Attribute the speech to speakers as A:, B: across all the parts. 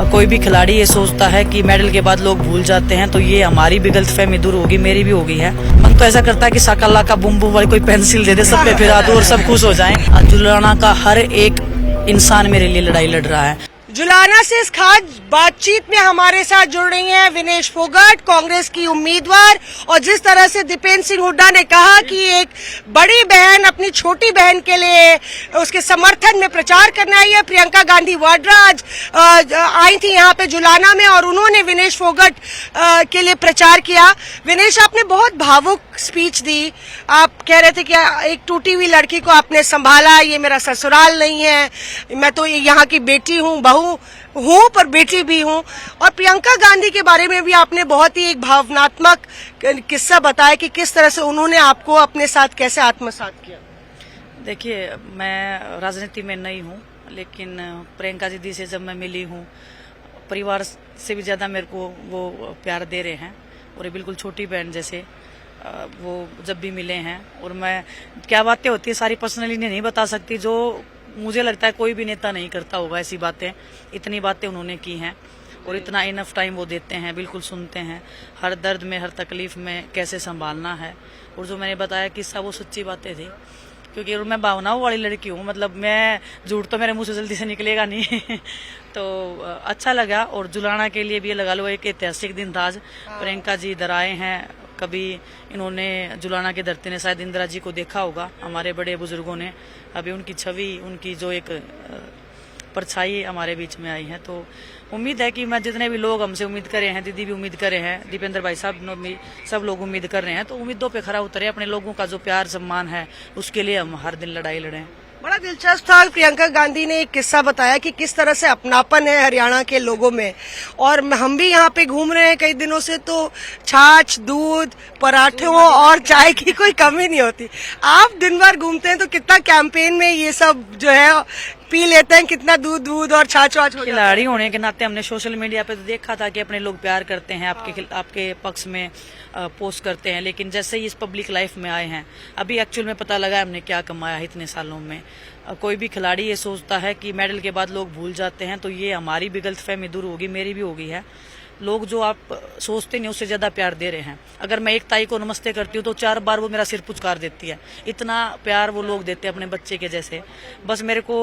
A: कोई भी खिलाड़ी ये सोचता है कि मेडल के बाद लोग भूल जाते हैं, तो ये हमारी भी गलतफहमी दूर होगी, मेरी भी हो गई है। मन तो ऐसा करता है कि साकाला का बुम बुम वाली कोई पेंसिल दे दे, सब पे फिरा दो और सब खुश हो जाएं। जुलाना का हर एक इंसान मेरे लिए लड़ाई लड़ रहा है।
B: जुलाना से इस खास बातचीत में हमारे साथ जुड़ रही हैं विनेश फोगाट, कांग्रेस की उम्मीदवार। और जिस तरह से दीपेंद्र सिंह हुड्डा ने कहा कि एक बड़ी बहन अपनी छोटी बहन के लिए उसके समर्थन में प्रचार करने आई है, प्रियंका गांधी वाड्रा आज आई थी यहाँ पे जुलाना में और उन्होंने विनेश फोगाट के लिए प्रचार किया। विनेश, आपने बहुत भावुक स्पीच दी। आप कह रहे थे कि एक टूटी हुई लड़की को आपने संभाला, ये मेरा ससुराल नहीं है, मैं तो यहाँ की बेटी हूँ, बहू हूँ पर बेटी भी हूँ। और प्रियंका गांधी के बारे में भी आपने बहुत ही एक भावनात्मक किस्सा बताया कि किस तरह से उन्होंने आपको अपने साथ कैसे आत्मसात किया।
A: देखिए, मैं राजनीति में नहीं हूँ, लेकिन प्रियंका दीदी से जब मैं मिली हूँ, परिवार से भी ज्यादा मेरे को वो प्यार दे रहे हैं और ये बिल्कुल छोटी बहन जैसे वो जब भी मिले हैं। और मैं क्या बातें होती है सारी पर्सनली नहीं बता सकती, जो मुझे लगता है कोई भी नेता नहीं करता होगा ऐसी बातें। इतनी बातें उन्होंने की हैं और इतना इनफ टाइम वो देते हैं, बिल्कुल सुनते हैं, हर दर्द में हर तकलीफ में कैसे संभालना है। और जो मैंने बताया किस्सा, वो सच्ची बातें थी, क्योंकि मैं भावनाओं वाली लड़की हूँ, मतलब मैं झूठ तो मेरे मुंह से जल्दी से निकलेगा नहीं। तो अच्छा लगा। और जुलाना के लिए भी ये लगा लो एक ऐतिहासिक दिन था आज। प्रियंका जी इधर आए हैं, कभी इन्होंने जुलाना के धरती ने शायद इंदिरा जी को देखा होगा, हमारे बड़े बुजुर्गों ने, अभी उनकी छवि, उनकी जो एक परछाई हमारे बीच में आई है। तो उम्मीद है कि मैं जितने भी लोग हमसे उम्मीद करे हैं, दीदी भी उम्मीद करे हैं, दीपेंद्र भाई साहब सब लोग उम्मीद कर रहे हैं, तो उम्मीदों पे खरा उतरे, अपने लोगों का जो प्यार सम्मान है उसके लिए हम हर दिन लड़ाई लड़ें।
B: बड़ा दिलचस्प था, प्रियंका गांधी ने एक किस्सा बताया कि किस तरह से अपनापन है हरियाणा के लोगों में। और हम भी यहाँ पे घूम रहे हैं कई दिनों से, तो छाछ, दूध, पराठों और चाय की कोई कमी नहीं होती। आप दिन भर घूमते हैं तो कितना कैंपेन में ये सब जो है पी लेते हैं, कितना दूध और छाछ वाछ।
A: खिलाड़ी होने के नाते हमने सोशल मीडिया पे तो देखा था कि अपने लोग प्यार करते हैं, आपके पक्ष में पोस्ट करते हैं, लेकिन जैसे ही इस पब्लिक लाइफ में आए हैं, अभी एक्चुअल में पता लगा हमने क्या कमाया है इतने सालों में। कोई भी खिलाड़ी ये सोचता है कि मेडल के बाद लोग भूल जाते हैं, तो ये हमारी भी गलतफहमी दूर होगी, मेरी भी हो गई है। लोग जो आप सोचते नहीं उससे ज्यादा प्यार दे रहे हैं। अगर मैं एक ताई को नमस्ते करती हूँ तो 4 बार वो मेरा सिर पुचकार देती है, इतना प्यार वो लोग देते हैं अपने बच्चे के जैसे। बस मेरे को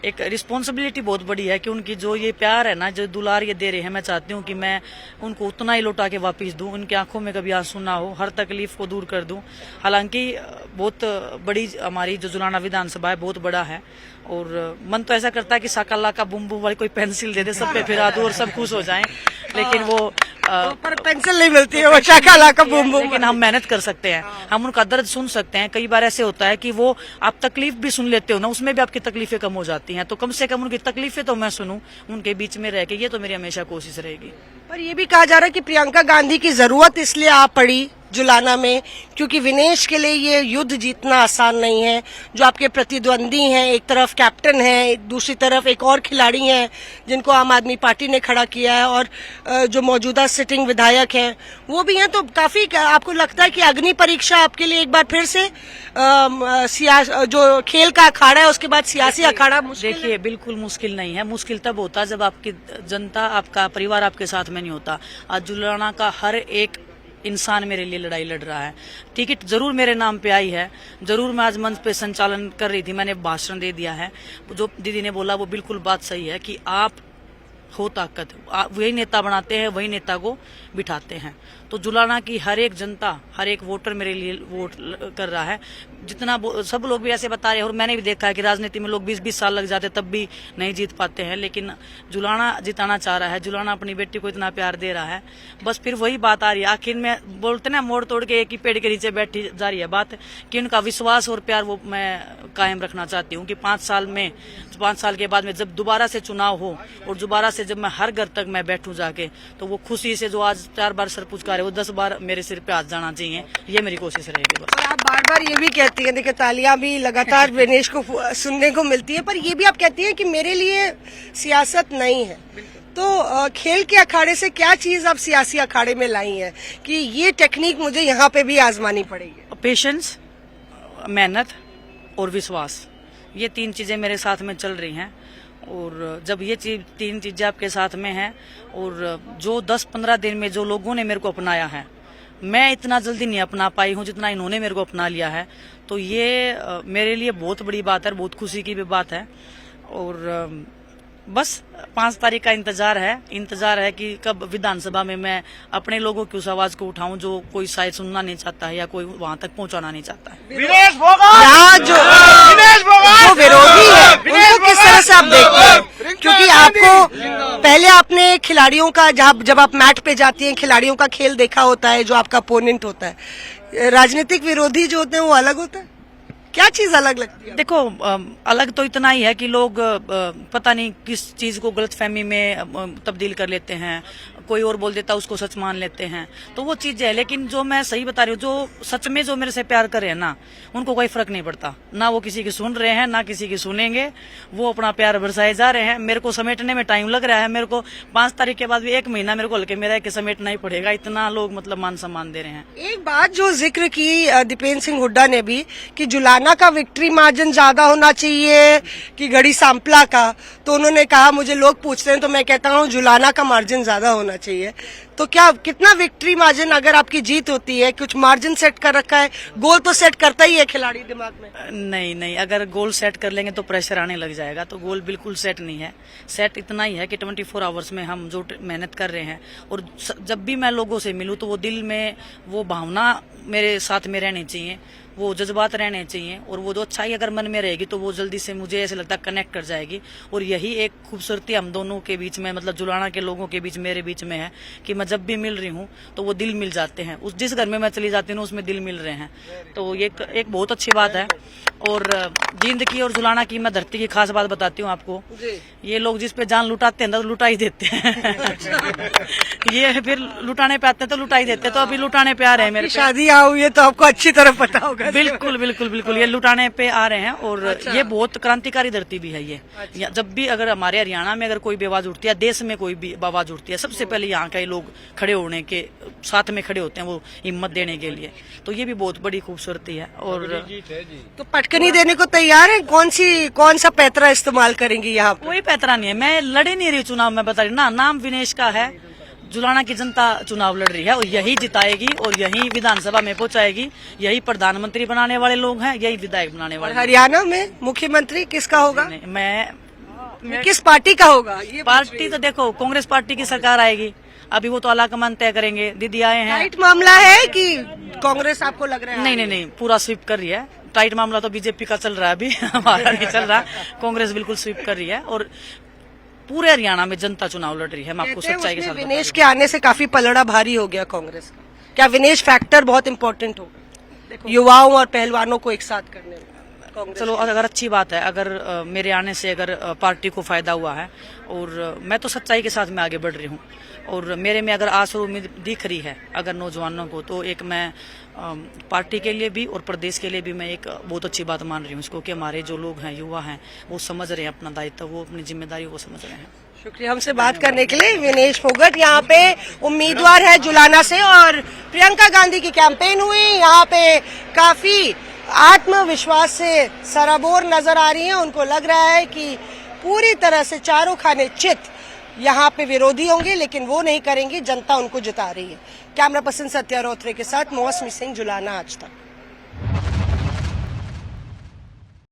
A: एक रिस्पॉन्सिबिलिटी बहुत बड़ी है कि उनकी जो ये प्यार है ना, जो दुलार ये दे रहे हैं, मैं चाहती हूँ कि मैं उनको उतना ही लौटा के वापस दूं, उनकी आंखों में कभी आंसू ना हो, हर तकलीफ को दूर कर दूं। हालांकि बहुत बड़ी हमारी जो जुलाना विधानसभा है बहुत बड़ा है, और मन तो ऐसा करता है कि साकाला का बुम बुम वाली कोई पेंसिल दे दे, सब पे फिरा दूं और सब खुश हो जाएं, लेकिन वो
B: पर पेंसिल नहीं मिलती है, वो साकाला का बुम बुम।
A: लेकिन हम मेहनत कर सकते हैं, हम उनका दर्द सुन सकते हैं। कई बार ऐसे होता है कि वो आप तकलीफ भी सुन लेते हो ना, उसमें भी आपकी तकलीफें कम हो जाती हैं, तो कम से कम उनकी तकलीफें तो मैं सुनूं उनके बीच में रह के, ये तो मेरी हमेशा कोशिश रहेगी।
B: पर ये भी कहा जा रहा है कि प्रियंका गांधी की जरूरत इसलिए आ पड़ी जुलाना में क्योंकि विनेश के लिए ये युद्ध जीतना आसान नहीं है। जो आपके प्रतिद्वंदी हैं, एक तरफ कैप्टन है, दूसरी तरफ एक और खिलाड़ी हैं जिनको आम आदमी पार्टी ने खड़ा किया है, और जो मौजूदा सिटिंग विधायक हैं वो भी हैं। तो काफी आपको लगता है कि अग्नि परीक्षा आपके लिए एक बार फिर से जो खेल का अखाड़ा है उसके बाद सियासी अखाड़ा मुश्किल?
A: देखिए, बिल्कुल मुश्किल नहीं है। मुश्किल तब होता है जब आपकी जनता, आपका परिवार आपके साथ में नहीं होता। आज जुलाना का हर एक इंसान मेरे लिए लड़ाई लड़ रहा है। टिकट जरूर मेरे नाम पे आई है, जरूर मैं आज मंच पे संचालन कर रही थी, मैंने भाषण दे दिया है। जो दीदी ने बोला वो बिल्कुल बात सही है कि आप हो ताकत, वही नेता बनाते हैं, वही नेता को बिठाते हैं। तो जुलाना की हर एक जनता, हर एक वोटर मेरे लिए वोट कर रहा है। जितना सब लोग भी ऐसे बता रहे हैं, और मैंने भी देखा है कि राजनीति में लोग 20-20 साल लग जाते तब भी नहीं जीत पाते हैं, लेकिन जुलाना जिताना चाह रहा है। जुलाना अपनी बेटी को इतना प्यार दे रहा है, बस फिर वही बात आ रही है। आखिर में बोलते ना, मोड़ तोड़ के एक ही पेड़ के नीचे बैठी जा रही है बात, कि उनका विश्वास और प्यार वो मैं कायम रखना चाहती हूँ कि 5 साल के बाद में जब दोबारा से चुनाव हो और दोबारा से जब मैं हर घर तक मैं बैठूं जाके, तो वो खुशी से जो आज 4 बार सर पुचकारे वो 10 बार मेरे सिर पे हाथ जाना चाहिए, ये मेरी कोशिश रहेगी बस।
B: और आप बार बार ये भी कहती हैं, देखिए तालियां भी लगातार विनेश को सुनने को मिलती है, पर ये भी आप कहती हैं कि मेरे लिए सियासत नहीं है। तो खेल के अखाड़े से क्या चीज आप सियासी अखाड़े में लाई है कि ये टेक्निक मुझे यहाँ पे भी आजमानी पड़ेगी?
A: पेशेंस, मेहनत और विश्वास, ये 3 चीजें मेरे साथ में चल रही हैं। और जब ये तीन चीजें आपके साथ में हैं और जो 10-15 दिन में जो लोगों ने मेरे को अपनाया है, मैं इतना जल्दी नहीं अपना पाई हूँ जितना इन्होंने मेरे को अपना लिया है। तो ये मेरे लिए बहुत बड़ी बात है, बहुत खुशी की भी बात है। और बस 5 तारीख का इंतजार है कि कब विधानसभा में मैं अपने लोगों की उस आवाज को उठाऊं जो कोई शायद सुनना नहीं चाहता है या कोई वहां तक पहुंचाना नहीं चाहता है।
B: विनेश फोगाट यहाँ जो विरोधी है उनको किस तरह से आप देखते हैं? क्योंकि आपको पहले आपने खिलाड़ियों का जब आप मैट पे जाती हैं खिलाड़ियों का खेल देखा होता है, जो आपका अपोनेंट होता है। राजनीतिक विरोधी जो होते हैं वो अलग होता है, क्या चीज अलग लगती है?
A: देखो अलग तो इतना ही है कि लोग पता नहीं किस चीज को गलतफहमी में तब्दील कर लेते हैं, कोई और बोल देता है उसको सच मान लेते हैं, तो वो चीज है। लेकिन जो मैं सही बता रही हूँ, जो सच में जो मेरे से प्यार कर रहे हैं ना, उनको कोई फर्क नहीं पड़ता, ना वो किसी की सुन रहे हैं ना किसी की सुनेंगे, वो अपना प्यार बरसाए जा रहे हैं। मेरे को समेटने में टाइम लग रहा है, मेरे को 5 तारीख के बाद भी 1 महीना मेरे को हल्के मेरा कि समेटना ही पड़ेगा, इतना लोग मतलब मान सम्मान दे रहे हैं।
B: एक बात जो जिक्र की दीपेंद्र सिंह हुड्डा ने भी कि जुलाना का विक्ट्री मार्जिन ज्यादा होना चाहिए कि गढ़ी सांपला का, तो उन्होंने कहा, मुझे लोग पूछते हैं तो मैं कहता हूँ जुलाना का मार्जिन ज्यादा होना चाहिए। तो क्या कितना विक्ट्री मार्जिन, अगर आपकी जीत होती है, कुछ मार्जिन सेट कर रखा है? गोल तो सेट करता ही है खिलाड़ी दिमाग में।
A: नहीं, अगर गोल सेट कर लेंगे तो प्रेशर आने लग जाएगा, तो गोल बिल्कुल सेट नहीं है। सेट इतना ही है कि 24 आवर्स में हम जो मेहनत कर रहे हैं, और जब भी मैं लोगों से मिलूं तो वो दिल में वो भावना मेरे साथ में रहनी चाहिए, वो जज्बात रहने चाहिए, और वो जो अच्छाई अगर मन में रहेगी तो वो जल्दी से मुझे ऐसे लगता है कनेक्ट कर जाएगी। और यही एक खूबसूरती हम दोनों के बीच में, मतलब जुलाना के लोगों के बीच, मेरे बीच में है कि मैं जब भी मिल रही हूँ तो वो दिल मिल जाते हैं। उस जिस घर में मैं चली जाती हूँ उसमें दिल मिल रहे हैं, तो ये एक बहुत अच्छी बात है। और जींद की और जुलाना की मैं धरती की खास बात बताती हूँ आपको, ये लोग जिस पे जान लुटाते हैं ना तो लुटा ही देते हैं। ये फिर लुटाने पे आते हैं तो लुटा ही देते हैं, तो अभी लुटाने पे आ रहे हैं। मेरे
B: शादी हुई है तो आपको अच्छी तरह पता होगा।
A: बिल्कुल ये लुटाने पे आ रहे हैं। और ये बहुत क्रांतिकारी धरती भी है ये। जब भी अगर हमारे हरियाणा में अगर कोई भी आवाज उठती है, देश में कोई भी आवाज उठती है, सबसे पहले यहाँ के लोग खड़े होने के साथ में खड़े होते हैं, वो हिम्मत देने के लिए। तो ये भी बहुत बड़ी खूबसूरती है। और
B: तो पटकनी देने को तैयार है? कौन सा पैतरा इस्तेमाल करेंगी यहाँ?
A: कोई पैतरा नहीं है, मैं लड़े नहीं रही चुनाव, मैं बता रही ना, नाम विनेश का है। जुलाना की जनता चुनाव लड़ रही है और यही जिताएगी और यही विधानसभा में पहुंचाएगी। यही प्रधानमंत्री बनाने वाले लोग हैं, यही विधायक बनाने वाले।
B: हरियाणा में मुख्यमंत्री किसका होगा?
A: मैं
B: किस पार्टी का होगा? ये
A: पार्टी तो देखो कांग्रेस पार्टी की सरकार आएगी, अभी वो तो आलाकमान तय करेंगे। दीदी आए हैं।
B: टाइट मामला है कि कांग्रेस आपको लग रहा है?
A: नहीं, पूरा स्वीप कर रही है। टाइट मामला तो बीजेपी का चल रहा है, अभी हमारा नहीं चल रहा। कांग्रेस बिल्कुल स्वीप कर रही है और पूरे हरियाणा में जनता चुनाव लड़ रही है। मैं आपको सच्चाई के साथ
B: विनेश के आने से काफी पलड़ा भारी हो गया कांग्रेस का। क्या विनेश फैक्टर बहुत इम्पोर्टेंट होगा युवाओं और पहलवानों को एक साथ करने में?
A: चलो अगर अच्छी बात है, अगर मेरे आने से अगर पार्टी को फायदा हुआ है, और मैं तो सच्चाई के साथ में आगे बढ़ रही हूँ, और मेरे में अगर आस और उम्मीद दिख रही है अगर नौजवानों को, तो एक मैं पार्टी के लिए भी और प्रदेश के लिए भी मैं एक बहुत अच्छी बात मान रही हूँ इसको, कि हमारे जो लोग हैं, युवा हैं, वो समझ रहे हैं अपना दायित्व, वो अपनी जिम्मेदारी वो समझ रहे हैं।
B: शुक्रिया हमसे बात करने के लिए। विनेश फोगाट यहाँ पे उम्मीदवार है जुलाना से, और प्रियंका गांधी की कैंपेन हुई, यहाँ पे काफी आत्मविश्वास से सराबोर नजर आ रही हैं। उनको लग रहा है कि पूरी तरह से चारों खाने चित यहाँ पे विरोधी होंगे, लेकिन वो नहीं करेंगी, जनता उनको जिता रही है। कैमरा पर्सन सत्या रोत्रे के साथ मौसमी सिंह, जुलाना आज तक।